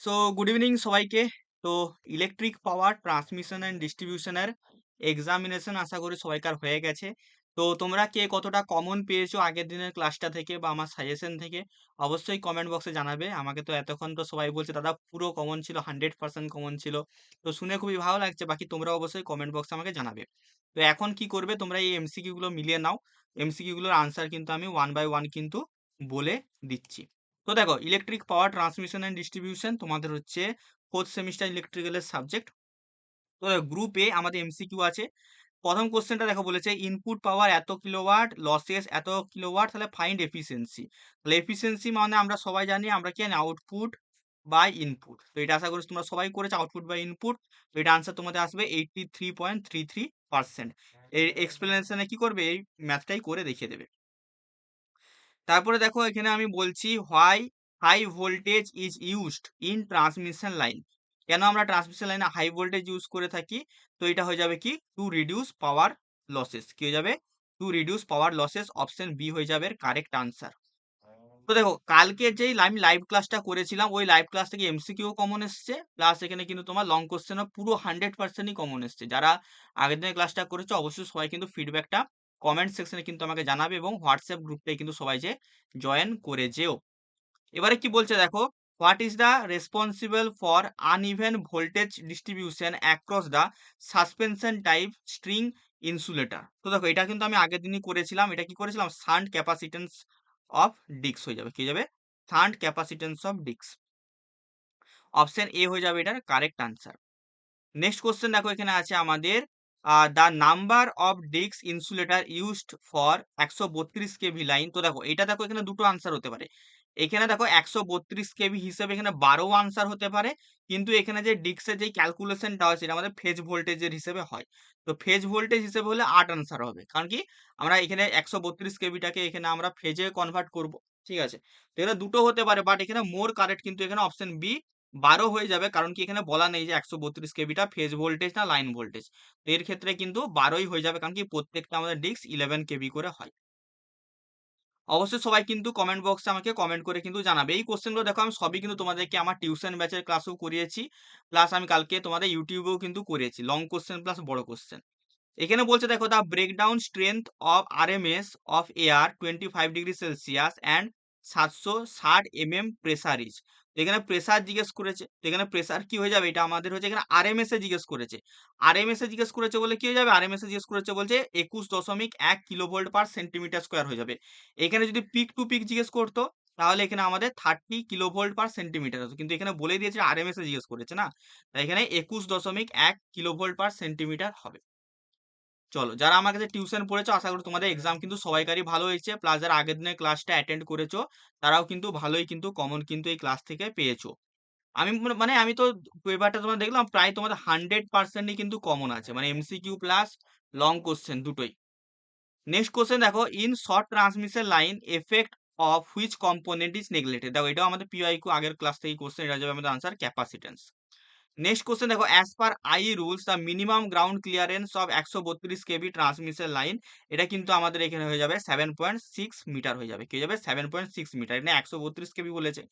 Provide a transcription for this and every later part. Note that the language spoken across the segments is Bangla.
সো গুড ইভিনিং সবাইকে। তো ইলেকট্রিক পাওয়ার ট্রান্সমিশন অ্যান্ড ডিস্ট্রিবিউশনের এক্সামিনেশন আশা করি সবাইকার হয়ে গেছে। তো তোমরা কে কতটা কমন পেয়েছো আগের দিনের ক্লাসটা থেকে বা আমার সাজেশন থেকে অবশ্যই কমেন্ট বক্সে জানাবে। আমাকে তো এতক্ষণ তো সবাই বলছে দাদা পুরো কমন ছিল, 100% কমন ছিল। তো শুনে খুবই ভালো লাগছে। বাকি তোমরা অবশ্যই কমেন্ট বক্সে আমাকে জানাবে। তো এখন কি করবে, তোমরা এই এমসিকিউ গুলো মিলিয়ে নাও। এমসিকিউ গুলোর আনসার কিন্তু আমি ওয়ান বাই ওয়ান কিন্তু বলে দিচ্ছি। তো দেখো, electric power transmission and distribution তোমাদের হচ্ছে ফোর্থ সেমিস্টার ইলেকট্রিক্যালের সাবজেক্ট। তো গ্রুপ এ আমাদের এমসিকিউ আছে। প্রথম কোশ্চেনটা দেখো, বলেছে ইনপুট পাওয়ার এত কিলোওয়াট, লসেস এত কিলোওয়াট, তাহলে ফাইন্ড এফিসিয়েন্সি। তাহলে এফিসিয়েন্সি মানে আমরা সবাই জানি, আমরা কি জানি, আউটপুট বাই ইনপুট। তো এটা আশা করি তোমরা সবাই করেছো, আউটপুট বাই ইনপুট। তো এটা আনসার তোমাদের আসবে 83.33%। এই এক্সপ্লেনেশনে কি করবে, এই ম্যাথটাই করে দেখিয়ে দেবে। তারপরে দেখো এখানে আমি বলছি why high voltage is used in transmission line. কেন আমরা ট্রান্সমিশন লাইনে হাই ভোল্টেজ ইউজ করে থাকি? তো এটা হয়ে যাবে কি, টু রিডিউস পাওয়ার লসেস। কি হয়ে যাবে? To reduce power losses. Option B হয়ে যাবে কারেক্ট আনসার। তো দেখো, কালকে যেই আমি লাইভ ক্লাসটা করেছিলাম, ওই লাইভ ক্লাস থেকে এমসিকিউ কমন এসছে, প্লাস এখানে কিন্তু তোমার লং কোশ্চেনও পুরো 100%ই কমন এসছে। যারা আগের দিনের ক্লাসটা করেছো অবশ্যই সবাই কিন্তু ফিডব্যাকটা কমেন্ট সেকশনে কিন্তু আমাকে জানাবে, এবং হোয়াটসঅ্যাপ গ্রুপটাই কিন্তু সবাই যে জয়েন করে যেও। এবারে কি বলছে দেখো, what is the responsible for uneven voltage distribution across the suspension type string insulator. তো দেখো, এটা কিন্তু আমি আগের দিনই করেছিলাম। এটা কি করেছিলাম, শান্ট ক্যাপাসিটেন্স অফ ডিক্স হয়ে যাবে। কি হয়ে যাবে? শান্ট ক্যাপাসিটেন্স অফ ডিক্স। অপশন এ হয়ে যাবে এটার কারেক্ট আনসার। নেক্সট কোশ্চেন দেখো, এখানে আছে আমাদের the number of discs insulator used for 132 KV line. তো দেখো, এটা দেখো এখানে দুটো আনসার হতে পারে। এখানে দেখো 132 কেভি হিসেবে এখানে 12 আনসার হতে পারে, কিন্তু এখানে যে ডিক্সের যে ক্যালকুলেশনটা হয় সেটা আমাদের ফেজ ভোল্টেজের হিসেবে হয়। তো ফেজ ভোল্টেজ হিসেবে হলে 8 আনসার হবে, কারণ কি আমরা এখানে 132 কেভিটাকে এখানে আমরা ফেজে কনভার্ট করব। ঠিক আছে, তো এখানে দুটো হতে পারে, বাট এখানে মোর কারেক্ট কিন্তু এখানে অপশন বি 12 হয়ে যাবে, কারণ কি এখানে বলা নেই যে 132 কেভিটা ফেজ ভোল্টেজ না লাইন ভোল্টেজ। তো এর ক্ষেত্রে কিন্তু 12ই হয়ে যাবে, কারণ কি প্রত্যেকটা আমাদের ডিস্ক 11 কেভি করে হয়। অবশ্যই সবাই কিন্তু কমেন্ট বক্সে আমাকে কমেন্ট করে কিন্তু জানাবে। এই কোশ্চেনগুলো দেখো আমি সবই কিন্তু তোমাদেরকে আমার টিউশন ব্যাচের ক্লাসেও করিয়েছি, প্লাস আমি কালকে তোমাদের ইউটিউবেও কিন্তু করিয়েছি, লং কোশ্চেন প্লাস বড় কোশ্চেন। এখানে বলছে দেখো, the breakdown strength of RMS of air 25°C and 760 mm pressure is. এখানে প্রেসার জিজ্ঞেস করেছে, তো এখানে প্রেসার কি হয়ে যাবে, এটা আমাদের হচ্ছে এখানে আরএমএস এ জিজ্ঞেস করেছে। আরএমএস এ জিজ্ঞেস করেছে বলে কি হয়ে যাবে, আরএমএস এ জিজ্ঞেস করেছে বলছে 21.1 কিলোভোল্ট পার সেন্টিমিটার স্কোয়ার হয়ে যাবে। এখানে যদি পিক টু পিক জিজ্ঞেস করতো তাহলে এখানে আমাদের 30 কিলোভোল্ট পার সেন্টিমিটার হতো, কিন্তু এখানে বলে দিয়েছে আরএমএস এ জিজ্ঞেস করেছে না, তাই এখানে 21.1 কিলোভোল্ট পার সেন্টিমিটার হবে। চলো, যারা আমার কাছে টিউশন পড়েছো আশা করি তোমাদের এক্সাম কিন্তু সবাইকারই ভালো হয়েছে, প্লাস যারা আগের দিনের ক্লাসটা অ্যাটেন্ড করেছো তারাও কিন্তু ভালোই কিন্তু কমন কিন্তু এই ক্লাস থেকে পেয়েছো। আমি মানে আমি তো পেপারটা তোমার দেখলাম, প্রায় তোমাদের 100%ই কিন্তু কমন আছে, মানে এমসিকিউ প্লাস লং কোশ্চেন দুটোই। নেক্সট কোশ্চেন দেখো, in short transmission line effect of which component is neglected. দেখো, এটাও আমাদের পিওয়াইকিউ আগের ক্লাস থেকে কোশ্চেন, এটা যাবে আমাদের আনসার ক্যাপাসিটেন্স। নেক্সট কোশ্চেন দেখো, as per I rules the minimum ground clearance of 132 KV transmission line. এটা কিন্তু আমাদের এখানে হয়ে যাবে 7.6 মিটার হয়ে যাবে। কি হয়ে যাবে? 7.6 মিটার। এখানে 132 কেভি বলেছে,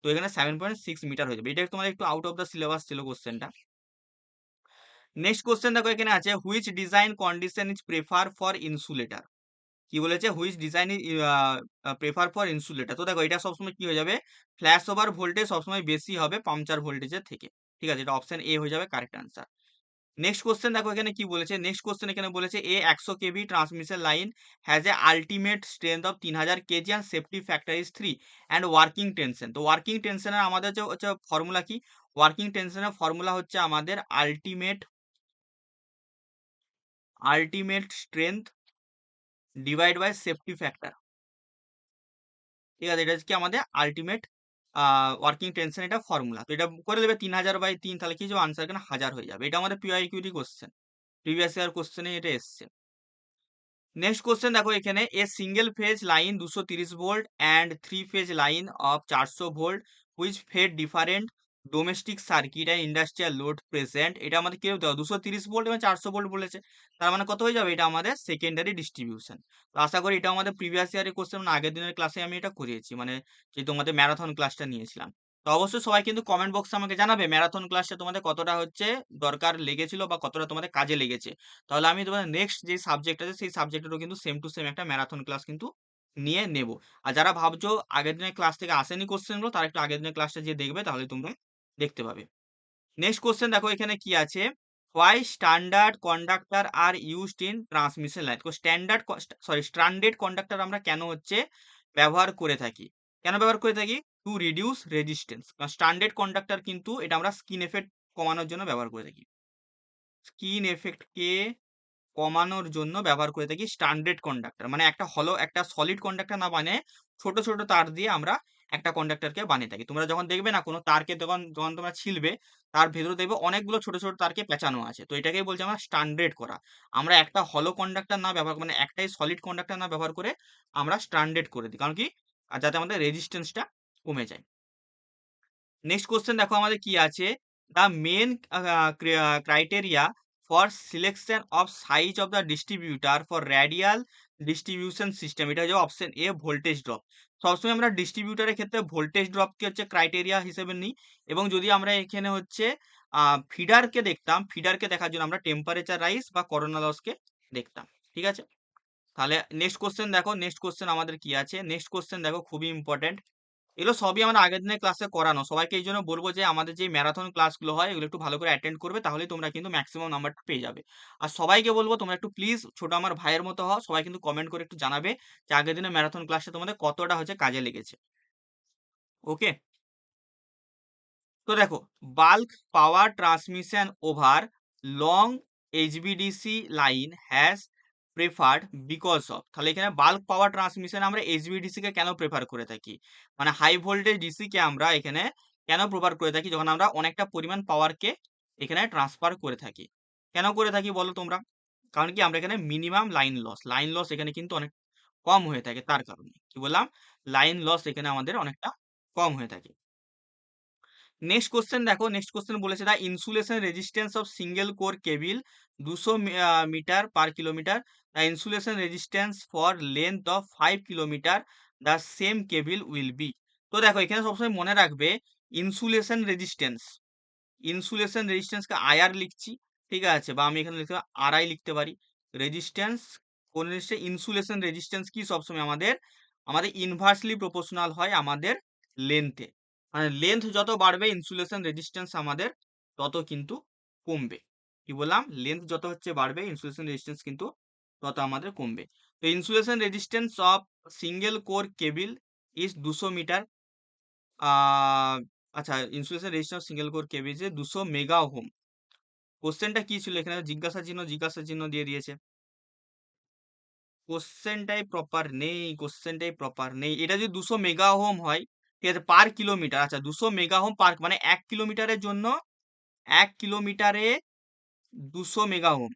তো এখানে 7.6 মিটার হয়ে যাবে। এটা তোমাদের একটু আউট অফ দ্য সিলেবাস ছিল কোশ্চেনটা। নেক্সট কোশ্চেন দেখো, এখানে আছে which design condition is prefer for insulator. কি বলেছে, which design prefer for insulator. তো দেখো, এটা সবসময় কি হয়ে যাবে, ফ্ল্যাশ ওভার ভোল্টেজ সবসময় বেশি হবে পাংচার ভোল্টেজের থেকে। ঠিক আছে, এটা অপশন এ হয়ে যাবে কারেক্ট আনসার। নেক্সট কোশ্চেন দেখো, এখানে কি বলেছে, নেক্সট কোশ্চেন এখানে বলেছে a 100 KV transmission line has a ultimate strength of 3000 kg and safety factor is 3 and working tension. তো ওয়ার্কিং টেনশনের আমাদের যে হচ্ছে ফর্মুলা কি, ওয়ার্কিং টেনশনের ফর্মুলা হচ্ছে আমাদের ultimate strength divide by safety factor. ঠিক আছে, এটা হচ্ছে কি আমাদের আলটিমেট ওয়ার্কিং টেনশন, এটা ফর্মুলা। তো এটা করে দেবে 3000/3, তাহলে কি যাবে আনসার এখানে 1000 হয়ে যাবে। এটা আমাদের পিওয়াইকিউরি কোশ্চেন, প্রিভিয়াস ইয়ার কোশ্চেনে এটা এসছে। নেক্সট কোশ্চেন দেখো, এখানে a single phase line 230 volt and 3 phase line of 400 volt which fed different domestic circuit and industrial load present. এটা আমাদের কেউ দেওয়া 230 ভোল্ট এবং 400 ভোল্ট বলেছে, তার মানে কত হয়ে যাবে, এটা আমাদের সেকেন্ডারি ডিস্ট্রিবিউশন। তো আশা করি এটা আমাদের প্রিভিয়াস ইয়ারের কোশ্চেন, মানে আগের দিনের ক্লাসে আমি এটা করিয়েছি, মানে যে তোমাদের ম্যারাথন ক্লাসটা নিয়েছিলাম। তো অবশ্যই সবাই কিন্তু কমেন্ট বক্সে আমাকে জানাবে ম্যারাথন ক্লাসটা তোমাদের কতটা হচ্ছে দরকার লেগেছিল বা কতটা তোমাদের কাজে লেগেছে। তাহলে আমি তোমাদের নেক্সট যে সাবজেক্ট আছে সেই সাবজেক্টেরও কিন্তু সেম টু সেম একটা ম্যারাথন ক্লাস কিন্তু নিয়ে নেব। আর যারা ভাবছো আগের দিনের ক্লাস থেকে আসেনি কোশ্চেনগুলো তারা একটু আগের দিনের ক্লাসটা যেয়ে দেখবে, তাহলে তোমরা দেখতে পাবে। নেক্সট কোশ্চেন দেখো এখানে কি আছে, why standard conductor are used in transmission line. তো স্ট্যান্ডার্ড স্ট্যান্ডার্ড কন্ডাক্টর আমরা কেন হচ্ছে ব্যবহার করে থাকি, কেন ব্যবহার করে থাকি? To reduce resistance. Standard conductor কিন্তু এটা আমরা স্কিন এফেক্ট কমানোর জন্য ব্যবহার করে থাকি, স্কিন এফেক্টকে কমানোর জন্য ব্যবহার করে থাকি স্ট্যান্ডার্ড কন্ডাক্টর। মানে একটা হলো একটা সলিড কন্ডাক্টর না বানিয়ে ছোট ছোট তার দিয়ে আমরা একটা কন্ডাক্টরকে বানিয়ে থাকি। তোমরা যখন দেখবে না কোনো তারকে যখন যখন তোমরা ছিলবে তার ভেতরে দেখবে অনেকগুলো ছোট ছোট তারকে পেঁচানো আছে, তো এটাকেই বলছে আমরা স্ট্যান্ডার্ড করা। আমরা একটা হলো কন্ডাক্টর না ব্যবহার মানে একটাই সলিড কন্ডাক্টর না ব্যবহার করে আমরা স্ট্যান্ডার্ড করে দিই, কারণ কি আর যাতে আমাদের রেজিস্ট্যান্সটা কমে যায়। নেক্সট কোশ্চেন দেখো আমাদের কি আছে, the main criteria for selection of size of the distributor for radial distribution system. এটা হচ্ছে অপশন এ ভোল্টেজ ড্রপ। সবসময় আমরা ডিস্ট্রিবিউটারের ক্ষেত্রে ভোল্টেজ ড্রপকে হচ্ছে ক্রাইটেরিয়া হিসেবে নিই, এবং যদি আমরা এখানে হচ্ছে ফিডারকে দেখতাম, ফিডারকে দেখার জন্য আমরা টেম্পারেচার রাইজ বা করোনা লসকে দেখতাম। ঠিক আছে, তাহলে নেক্সট কোশ্চেন দেখো, নেক্সট কোশ্চেন আমাদের কি আছে, নেক্সট কোশ্চেন দেখো খুবই ইম্পর্টেন্ট। এগুলো সবই আমরা আগের দিনের ক্লাসে করানো, সবাইকে এই জন্য বলবো যে আমাদের যে ম্যারাথন ক্লাসগুলো হয় এগুলো একটু ভালো করে অ্যাটেন্ড করবে, তাহলেই তোমরা কিন্তু ম্যাক্সিমাম নাম্বারটা পেয়ে যাবে। আর সবাইকে বলবো তোমরা একটু প্লিজ ছোট আমার ভাইয়ের মতো হও, সবাই কিন্তু কমেন্ট করে একটু জানাবে যে আগের দিনের ম্যারাথন ক্লাসটা তোমাদের কতটা হচ্ছে কাজে লেগেছে। ওকে, তো দেখো bulk power transmission over long HVDC line has preferred because of. তাহলে এখানে বাল্ক পাওয়ার ট্রান্সমিশন আমরা এইচভিডিসি কে কেন প্রেফার করে থাকি, মানে হাই ভোল্টেজ ডিসি কে আমরা এখানে কেন প্রেফার করে থাকি যখন আমরা অনেকটা পরিমাণ পাওয়ারকে এখানে ট্রান্সফার করে থাকি, কেন করে থাকি বলো তোমরা? কারণ কি আমরা এখানে মিনিমাম লাইন লস এখানে কিন্তু অনেক কম হয়ে থাকে, তার কারণে কি বললাম, লাইন লস এখানে আমাদের অনেকটা কম হয়ে থাকে। নেক্সট কোশ্চেন দেখো, নেক্সট কোশ্চেন বলেছে the insulation resistance of single core cable 200 metre per kilometre, the insulation resistance for length of 5 kilometre the same cable will be. তো দেখো এখানে সবসময় মনে রাখবে ইনসুলেশন রেজিস্ট্যান্স, ইনসুলেশন রেজিস্ট্যান্সকে আইআর লিখছি, ঠিক আছে, বা আমি এখানে লিখতে আরআই লিখতে পারি। রেজিস্ট্যান্স কোন জিনিসটা, ইনসুলেশন রেজিস্ট্যান্স কি সবসময় আমাদের আমাদের ইনভার্সলি প্রপোর্শনাল হয় আমাদের লেন্থে, মানে লেন্থ যত বাড়বে ইনসুলেশন রেজিস্ট্যান্স আমাদের তত কিন্তু কমবে। কি বললাম, লেন্থ যত হচ্ছে বাড়বে ইনসুলেশন রেজিস্ট্যান্স কিন্তু তত আমাদের কমবে। তো insulation resistance of single core cable is 200 metre. আচ্ছা, insulation resistance single core cable is 200 mega ohm. কোশ্চেনটা কি ছিল এখানে, জিজ্ঞাসা চিহ্ন জিজ্ঞাসা চিহ্ন দিয়ে দিয়েছে, কোশ্চেনটাই প্রপার নেই, কোশ্চেনটাই প্রপার নেই। এটা যদি 200 মেগা ওহম হয়, ঠিক আছে, পার কিলোমিটার, আচ্ছা 200 মেগা ওহম পার মানে 1 কিলোমিটারের জন্য 1 কিলোমিটারে 200 মেগা ওহম,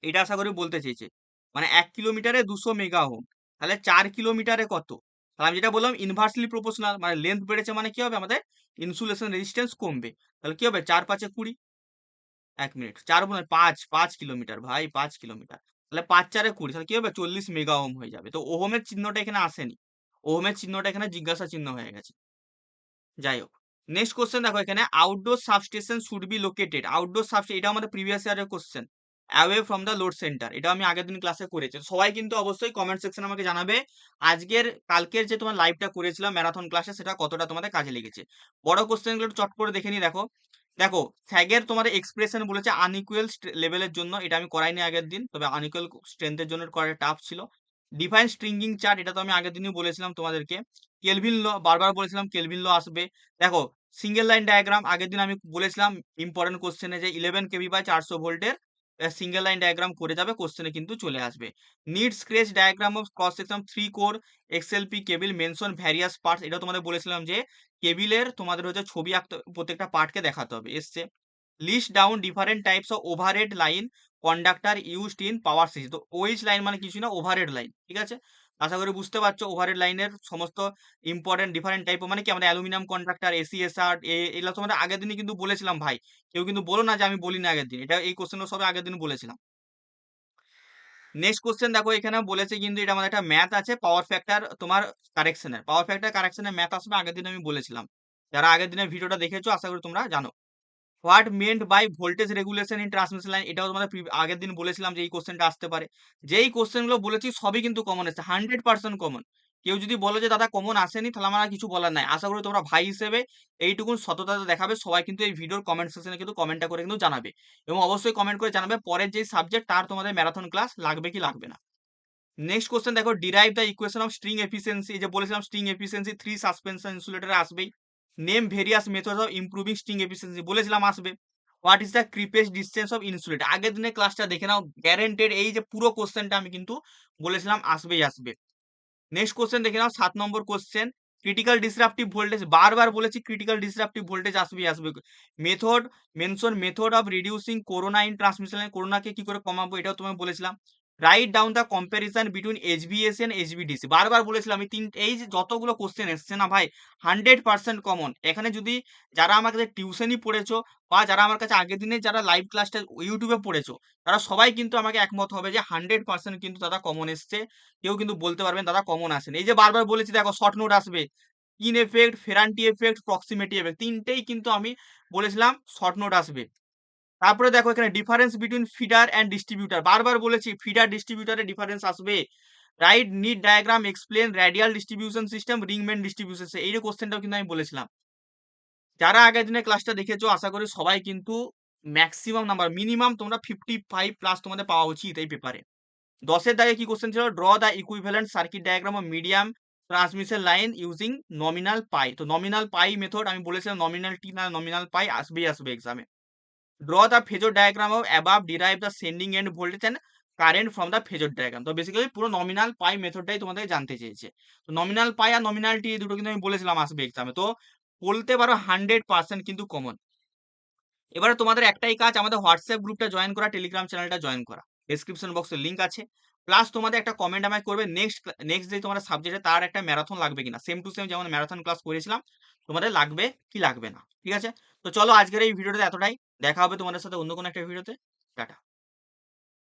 এটা আশা করি বলতে চেয়েছে। মানে 1 কিলোমিটারে 200 মেগা ওহম, তাহলে 4 কিলোমিটারে কত? তাহলে আমি যেটা বললাম ইনভার্সলি প্রপোর্শনাল, মানে লেন্থ বেড়েছে মানে কি হবে আমাদের ইনসুলেশন রেজিস্ট্যান্স কমবে। তাহলে কি হবে, 4 5 20, 1 মিনিট 4 গুণে 5, 5 কিলোমিটার ভাই, 5 কিলোমিটার, তাহলে 5 4 20, তাহলে কি হবে 40 মেগা ওহম হয়ে যাবে। তো ওহমের চিহ্নটা এখানে আসেনি, ওহমের চিহ্নটা এখানে জিজ্ঞাসা চিহ্ন হয়ে গেছে। যাই হোক, নেক্সট কোশ্চেন দেখো এখানে outdoor substation should be located, outdoor substation এটা আমাদের প্রিভিয়াস ইয়ারের question, away from the load centre, এটা আমি আগের দিন ক্লাসে করেছি। সবাই কিন্তু অবশ্যই কমেন্ট সেকশনে আমাকে জানাবে আজকের কালকের যে তোমার লাইভটা করেছিলাম ম্যারাথন ক্লাসে সেটা কতটা তোমাদের কাজে লেগেছে। বড় কোশ্চেনগুলো একটু চট করে দেখে নি। দেখো দেখো স্যাগের তোমাদের এক্সপ্রেশন বলেছে আনইকুয়াল লেভেলের জন্য, এটা আমি করাইনি আগের দিন, তবে আনইকুয়াল স্ট্রেংথের জন্য করা টাফ ছিল। ডিফাইন স্ট্রিঙ্গিং চার্ট, এটা তো আমি আগের দিনই বলেছিলাম তোমাদেরকে। কেলভিন ল বারবার বলেছিলাম কেলভিন ল আসবে। দেখো সিঙ্গেল লাইন ডায়াগ্রাম আগের দিন আমি বলেছিলাম ইম্পর্টেন্ট কোশ্চেনে যে 11 কেবি বাই 400 ভোল্টের সিঙ্গেল লাইন ডায়াগ্রাম করে যাবে, কোশ্চেনে কিন্তু চলে আসবে। Need scratch diagram of cross section 3 core XLPE cable mention various parts, এটা তোমাদের বলেছিলাম যে কেবিলের তোমাদের হচ্ছে ছবি আঁকতে প্রত্যেকটা পার্টকে দেখাতে হবে, এসছে। List down different types of overhead line conductor used in power system. তো ওইচ লাইন মানে কিছু না, ওভারহেড লাইন, ঠিক আছে। আশা করি বুঝতে পারছো ওভারহেড লাইনের সমস্ত ইম্পর্টেন্ট ডিফারেন্ট টাইপ মানে কি, আমাদের অ্যালুমিনিয়াম কন্ডাক্টর, এসিএসআর, এগুলো তোমাদের আগের দিনই কিন্তু বলেছিলাম ভাই, কেউ কিন্তু বলো না যে আমি বলিনি আগের দিন, এটা এই কোশ্চেনও সবে আগের দিন বলেছিলাম। নেক্সট কোশ্চেন দেখো এখানে বলেছে কিন্তু এটা আমাদের একটা ম্যাথ আছে পাওয়ার ফ্যাক্টর তোমার কারেকশনের ম্যাথ আসবে আগের দিন আমি বলেছিলাম। যারা আগের দিনের ভিডিওটা দেখেছো আশা করি তোমরা জানো। What meant by voltage regulation in transmission line, এটাও তোমাদের আগের দিন বলেছিলাম যে এই কোশ্চেনটা আসতে পারে। যেই কোশ্চেনগুলো বলেছি সবই কিন্তু কমন এসেছে, 100% কমন। কেউ যদি বলো যে দাদা কমন আসেনি তাহলে আমার আর কিছু বলার নাই। আশা করি তোমরা ভাই হিসেবে এইটুকুন সততা দেখাবে, সবাই কিন্তু এই ভিডিওর কমেন্ট সেকশনে কিন্তু কমেন্টটা করে কিন্তু জানাবে, এবং অবশ্যই কমেন্ট করে জানাবে পরের যেই সাবজেক্ট তার তোমাদের ম্যারাথন ক্লাস লাগবে কি লাগবে না। নেক্সট কোশ্চেন দেখো, derive the equation of string efficiency, যে বলেছিলাম স্ট্রিং এফিসিয়েন্সি 3 সাসপেনশন ইনসুলেটরে আসবেই। Name various methods of improving string efficiency বলেছিলাম আসবে। What is the creepage distance of insulator, আগের দিনের ক্লাসটা দেখে নাও, গ্যারেন্টেড এই যে পুরো কোশ্চেনটা আমি কিন্তু বলেছিলাম আসবেই আসবে। নেক্সট কোশ্চেন দেখে নাও 7 number question, critical disruptive voltage, বারবার বলেছি ক্রিটিক্যাল ডিসরাপটিভ ভোল্টেজ আসবেই আসবে। Method mention method of reducing corona in transmission line, করোনাকে কি করে কমাবো এটাও তোমায় বলেছিলাম। Write down the comparison between HVAC and HVDC, বারবার বলেছিলাম আমি এই যে যতগুলো কোশ্চেন এসছে না ভাই 100% কমন। এখানে যদি যারা আমার কাছে টিউশনই পড়েছো বা যারা আমার কাছে আগের দিনে যারা লাইভ ক্লাসটা ইউটিউবে পড়েছো, তারা সবাই কিন্তু আমাকে একমত হবে যে 100% কিন্তু দাদা কমন এসছে। কেউ কিন্তু বলতে পারবেন দাদা কমন আসেনি। এই যে বারবার বলেছি দেখো শর্ট নোট আসবে, কিন এফেক্ট, ফেরান্টি এফেক্ট, প্রক্সিমিটি এফেক্ট, তিনটেই কিন্তু আমি বলেছিলাম শর্ট নোট আসবে। তারপরে দেখো এখানে difference between feeder and distributor, বারবার বলেছি ফিডার ডিস্ট্রিবিউটারের ডিফারেন্স আসবে। Write neat diagram explain radial distribution system, ring main distribution, এই যে কোশ্চেনটাও কিন্তু আমি বলেছিলাম। যারা আগের দিনের ক্লাসটা দেখেছো আশা করি সবাই কিন্তু ম্যাক্সিমাম নাম্বার, মিনিমাম তোমরা 55 প্লাস তোমাদের পাওয়া উচিত এই পেপারে। 10 এর দাগে কি কোশ্চেন ছিল, draw the equivalent circuit diagram of medium transmission line using nominal pi. তো নমিনাল পাই মেথড আমি বলেছিলাম, নমিনাল টি না নমিনাল পাই আসবেই আসবে এক্সামে। Draw the phasor diagram of above, derive the sending and voltage and current from the phasor diagram. তো বেসিক্যালি পুরো নমিনাল পাই মেথডটাই তোমাদের জানতে চেয়েছে। তো নমিনাল পাই আর নমিনাল টি এই দুটো কিন্তু আমি বলেছিলাম আসবে এক্সামে। তো বলতে পারো 100% কিন্তু কমন। এবারে তোমাদের একটাই কাজ, আমাদের হোয়াটসঅ্যাপ গ্রুপটা জয়েন করা, টেলিগ্রাম চ্যানেলটা জয়েন করা, ডেসক্রিপশন বক্সে লিঙ্ক আছে। প্লাস তোমাদের একটা কমেন্ট আমায় করবে নেক্সট যে তোমার সাবজেক্টে তার একটা ম্যারাথন লাগবে কিনা, সেম টু সেম যেমন ম্যারাথন ক্লাস করেছিলাম তোমাদের লাগবে কি লাগবে না, ঠিক আছে? তো চলো আজকের এই ভিডিওটা এতটাই, দেখা হবে তোমাদের সাথে অন্য কোনো একটা ভিডিওতে। টাটা।